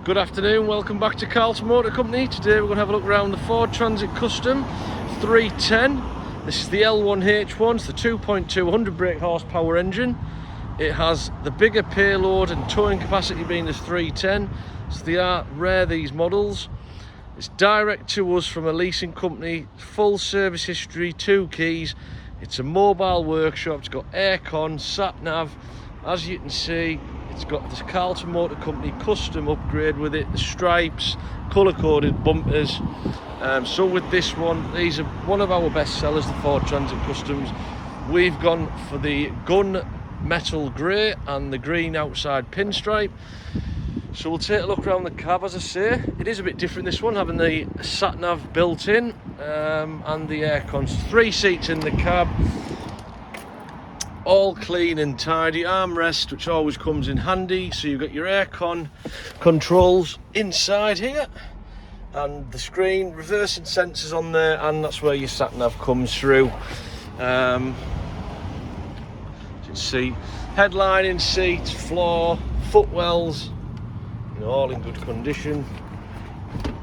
Good afternoon, welcome back to Carlton Motor Company. Today we're going to have a look around the Ford Transit Custom 310. This is the L1H1, it's the 2.2 100 brake horsepower engine. It has the bigger payload and towing capacity being the 310, so they are rare, these models. It's direct to us from a leasing company, full service history, 2 keys. It's a mobile workshop, it's got aircon, sat nav. As you can see, it's got this Carlton Motor Company custom upgrade with it, the stripes, colour-coded bumpers. So with this one, these are one of our best sellers, the Ford Transit Customs. We've gone for the gun metal grey and the green outside pinstripe. So we'll take a look around the cab. As I say, it is a bit different, this one, having the sat nav built in and the aircon. 3 seats in the cab. All clean and tidy, armrest which always comes in handy, so you've got your aircon controls inside here and the screen, reversing sensors on there, and that's where your sat nav comes through. As you can see, headlining seats, floor, footwells, you know, all in good condition.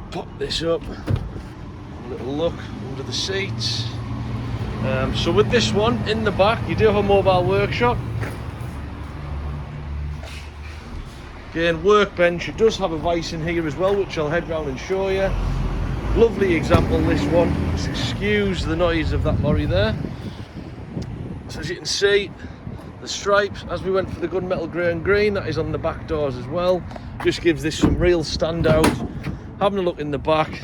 Pop this up, a little look under the seats. So with this one, in the back, you do have a mobile workshop. Again, workbench. It does have a vice in here as well, which I'll head round and show you. Lovely example, this one. Just excuse the noise of that lorry there. So as you can see, the stripes, as we went for the gunmetal grey and green, that is on the back doors as well. Just gives this some real standout. Having a look in the back.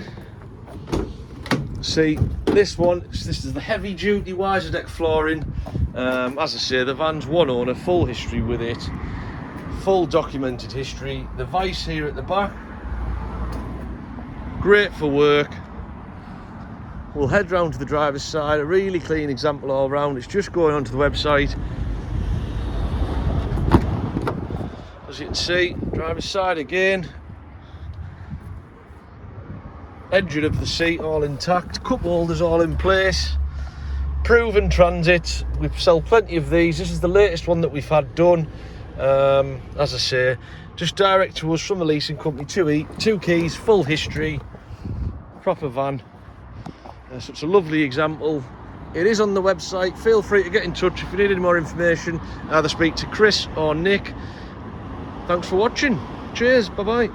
See, this one, this is the heavy duty wisadeck flooring. As I say, the van's one owner, full history with it, full documented history. The vice here at the back, great for work. We'll head round to the driver's side, a really clean example all round. It's just going onto the website. As you can see, driver's side again. Edge of the seat all intact, cup holders all in place, proven transit. We sell plenty of these. This is the latest one that we've had done. As I say, just direct to us from a leasing company, 2 keys, full history, proper van. So it's a lovely example. It is on the website. Feel free to get in touch if you need any more information. Either speak to Chris or Nick. Thanks for watching. Cheers, bye bye.